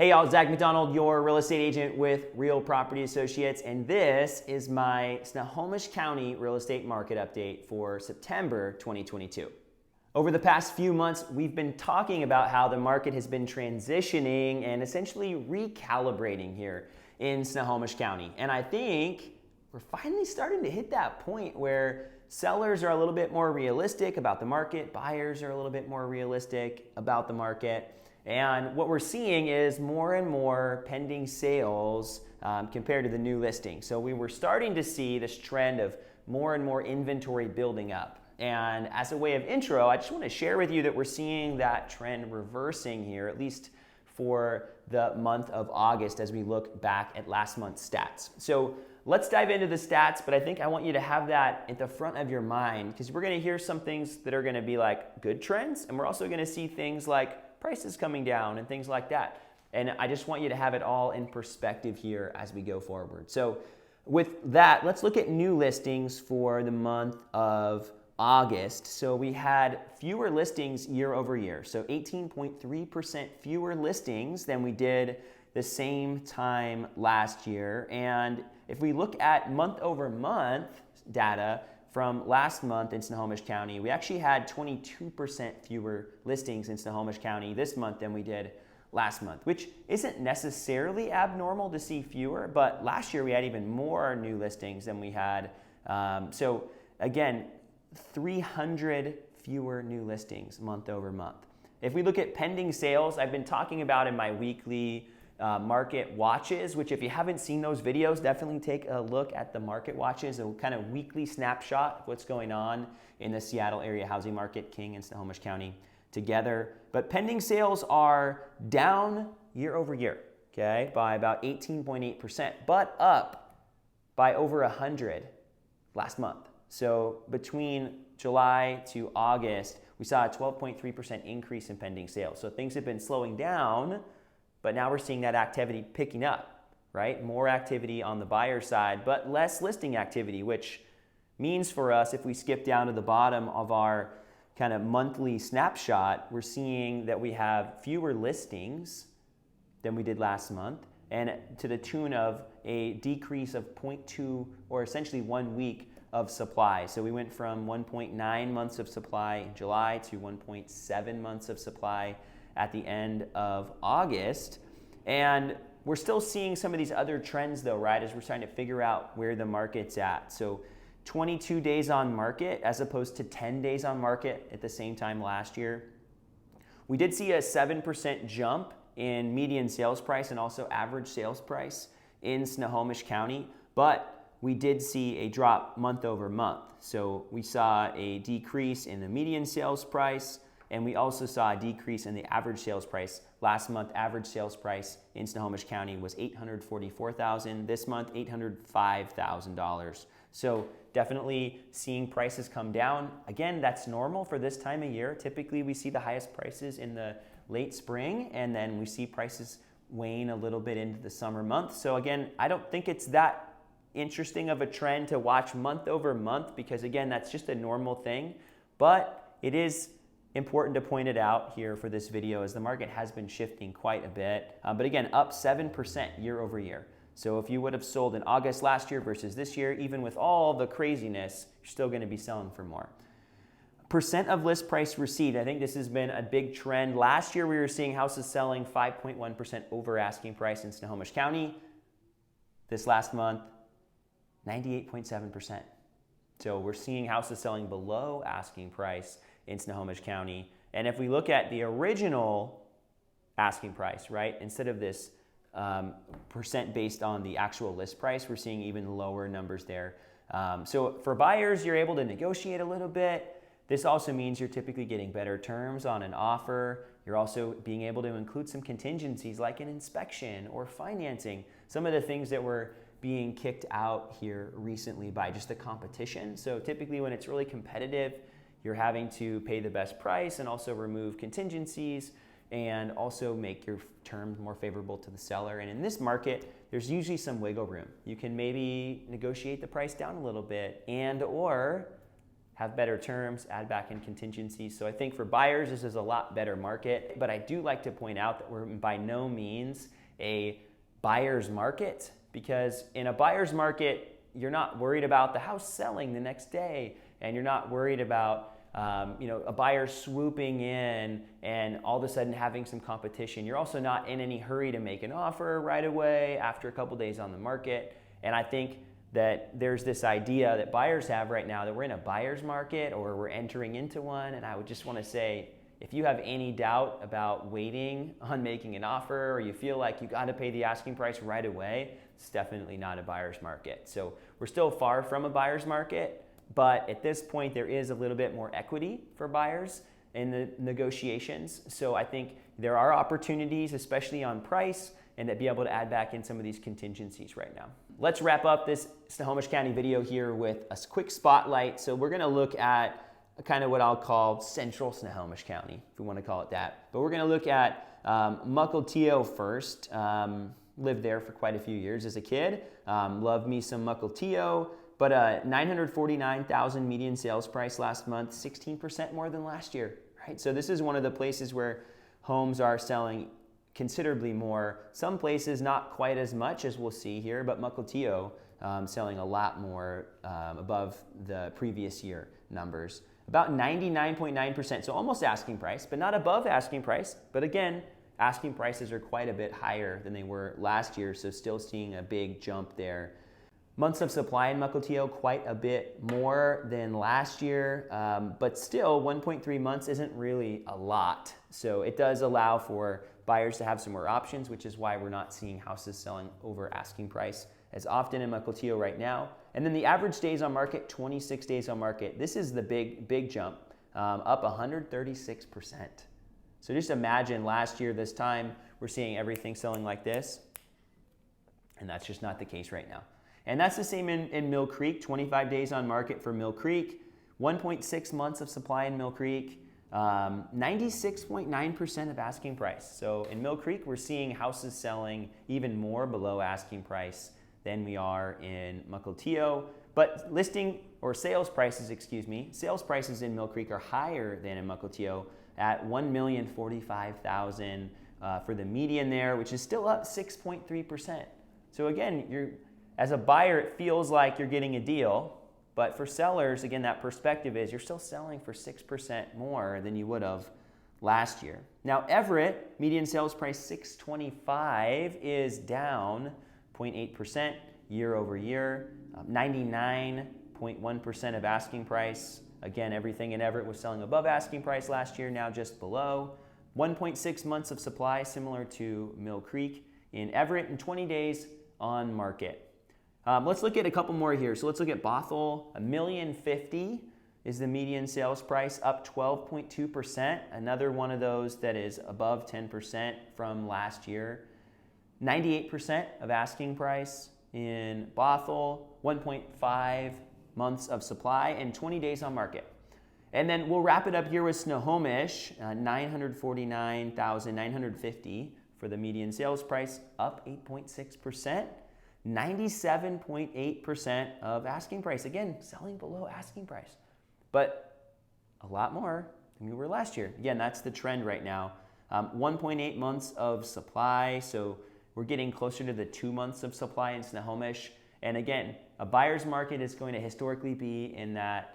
Hey y'all, Zach McDonald, your real estate agent with Real Property Associates, and this is my Snohomish County real estate market update for September 2022. Over the past few months, we've been talking about how the market has been transitioning and essentially recalibrating here in Snohomish County. And I think we're finally starting to hit that point where sellers are a little bit more realistic about the market, buyers are a little bit more realistic about the market. And what we're seeing is more and more pending sales compared to the new listing. So we were starting to see this trend of more and more inventory building up. And as a way of intro, I just want to share with you that we're seeing that trend reversing here, at least for the month of August as we look back at last month's stats. So let's dive into the stats, but I think I want you to have that at the front of your mind because we're going to hear some things that are going to be like good trends, and we're also going to see things like prices coming down and things like that. And I just want you to have it all in perspective here as we go forward. So with that, let's look at new listings for the month of August. So we had fewer listings year over year. So 18.3% fewer listings than we did the same time last year. And if we look at month over month data, from last month in Snohomish County, we actually had 22% fewer listings in Snohomish County this month than we did last month, which isn't necessarily abnormal to see fewer, but last year we had even more new listings than we had. So again, 300 fewer new listings month over month. If we look at pending sales, I've been talking about in my weekly market watches, which if you haven't seen those videos, definitely take a look at the market watches, a kind of weekly snapshot of what's going on in the Seattle area housing market, King and Snohomish County together. But pending sales are down year over year, okay, by about 18.8%, but up by over 100 last month. So between July to August, we saw a 12.3% increase in pending sales. So things have been slowing down, but now we're seeing that activity picking up, right? More activity on the buyer side, but less listing activity, which means for us, if we skip down to the bottom of our kind of monthly snapshot, we're seeing that we have fewer listings than we did last month, and to the tune of a decrease of 0.2 or essentially 1 week of supply. So we went from 1.9 months of supply in July to 1.7 months of supply at the end of August. And we're still seeing some of these other trends though, right, as we're trying to figure out where the market's at. So 22 days on market as opposed to 10 days on market at the same time last year. We did see a 7% jump in median sales price and also average sales price in Snohomish County, but we did see a drop month over month. So we saw a decrease in the median sales price, and we also saw a decrease in the average sales price. Last month, average sales price in Snohomish County was $844,000. This month, $805,000. So definitely seeing prices come down. Again, that's normal for this time of year. Typically, we see the highest prices in the late spring, and then we see prices wane a little bit into the summer months. So again, I don't think it's that interesting of a trend to watch month over month because again, that's just a normal thing. But it is important to point it out here for this video as the market has been shifting quite a bit. But again, up 7% year over year. So if you would have sold in August last year versus this year, even with all the craziness, you're still going to be selling for more. Percent of list price received. I think this has been a big trend. Last year we were seeing houses selling 5.1% over asking price in Snohomish County. This last month, 98.7%. So we're seeing houses selling below asking price in Snohomish County. And if we look at the original asking price, right, instead of this percent based on the actual list price, we're seeing even lower numbers there. So for buyers, you're able to negotiate a little bit. This also means you're typically getting better terms on an offer. You're also being able to include some contingencies like an inspection or financing. Some of the things that were being kicked out here recently by just the competition. So typically when it's really competitive, you're having to pay the best price and also remove contingencies and also make your terms more favorable to the seller. And in this market, there's usually some wiggle room. You can maybe negotiate the price down a little bit and or have better terms, add back in contingencies. So I think for buyers, this is a lot better market. But I do like to point out that we're by no means a buyer's market, because in a buyer's market, you're not worried about the house selling the next day, and you're not worried about a buyer swooping in and all of a sudden having some competition. You're also not in any hurry to make an offer right away after a couple days on the market. And I think that there's this idea that buyers have right now that we're in a buyer's market or we're entering into one. And I would just want to say, if you have any doubt about waiting on making an offer, or you feel like you got to pay the asking price right away, it's definitely not a buyer's market. So we're still far from a buyer's market, but at this point there is a little bit more equity for buyers in the negotiations. So I think there are opportunities, especially on price, and to be able to add back in some of these contingencies right now. Let's wrap up this Snohomish County video here with a quick spotlight. So we're going to look at kind of what I'll call central Snohomish County, if we want to call it that. But we're going to look at Mukilteo first. Lived there for quite a few years as a kid. Loved me some Mukilteo, but $949,000 median sales price last month, 16% more than last year, right? So this is one of the places where homes are selling considerably more. Some places not quite as much as we'll see here, but Mukilteo selling a lot more above the previous year numbers. About 99.9%, so almost asking price, but not above asking price. But again, asking prices are quite a bit higher than they were last year, so still seeing a big jump there. Months of supply in Mukilteo, quite a bit more than last year, but still 1.3 months isn't really a lot. So it does allow for buyers to have some more options, which is why we're not seeing houses selling over asking price as often in Mukilteo right now. And then the average days on market, 26 days on market. This is the big jump, up 136%. So just imagine last year this time, we're seeing everything selling like this, and that's just not the case right now. And that's the same in Mill Creek, 25 days on market for Mill Creek, 1.6 months of supply in Mill Creek, 96.9% of asking price. So in Mill Creek, we're seeing houses selling even more below asking price than we are in Mukilteo. But sales prices in Mill Creek are higher than in Mukilteo at $1,045,000 for the median there, which is still up 6.3%. So again, as a buyer, it feels like you're getting a deal, but for sellers, again, that perspective is you're still selling for 6% more than you would have last year. Now, Everett, median sales price $625 is down 0.8% year over year, 99.1% of asking price. Again, everything in Everett was selling above asking price last year, now just below. 1.6 months of supply, similar to Mill Creek in Everett, and 20 days on market. Let's look at a couple more here. So let's look at Bothell. $1,050,000 is the median sales price, up 12.2%. Another one of those that is above 10% from last year. 98% of asking price in Bothell, 1.5 months of supply, and 20 days on market. And then we'll wrap it up here with Snohomish, $949,950 for the median sales price, up 8.6%. 97.8% of asking price. Again, selling below asking price, but a lot more than we were last year. Again, that's the trend right now. 1.8 months of supply, so we're getting closer to the 2 months of supply in Snohomish. And again, a buyer's market is going to historically be in that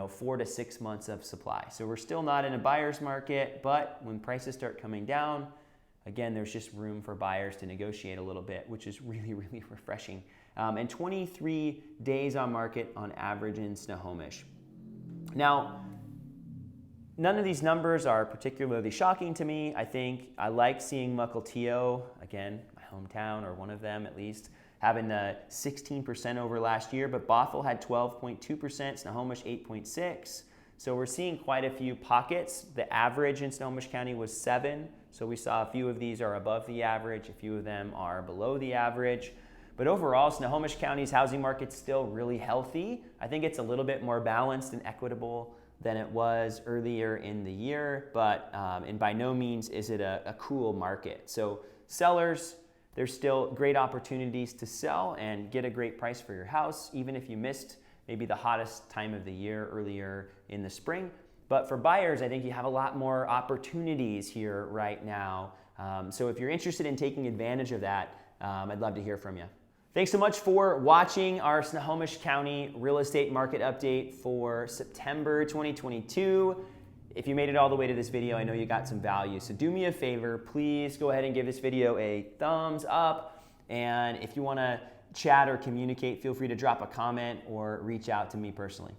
4 to 6 months of supply. So we're still not in a buyer's market, but when prices start coming down, again, there's just room for buyers to negotiate a little bit, which is really, really refreshing. And 23 days on market on average in Snohomish. Now, none of these numbers are particularly shocking to me. I think I like seeing Mukilteo, again, my hometown, or one of them at least, having the 16% over last year, but Bothell had 12.2%, Snohomish 8.6%. So we're seeing quite a few pockets. The average in Snohomish County was 7. So we saw a few of these are above the average, a few of them are below the average. But overall, Snohomish County's housing market's still really healthy. I think it's a little bit more balanced and equitable than it was earlier in the year, but and by no means is it a cool market. So sellers, there's still great opportunities to sell and get a great price for your house, even if you missed maybe the hottest time of the year earlier in the spring. But for buyers, I think you have a lot more opportunities here right now. So if you're interested in taking advantage of that, I'd love to hear from you. Thanks so much for watching our Snohomish County real estate market update for September 2022. If you made it all the way to this video, I know you got some value. So do me a favor, please go ahead and give this video a thumbs up. And if you want to chat or communicate, feel free to drop a comment or reach out to me personally.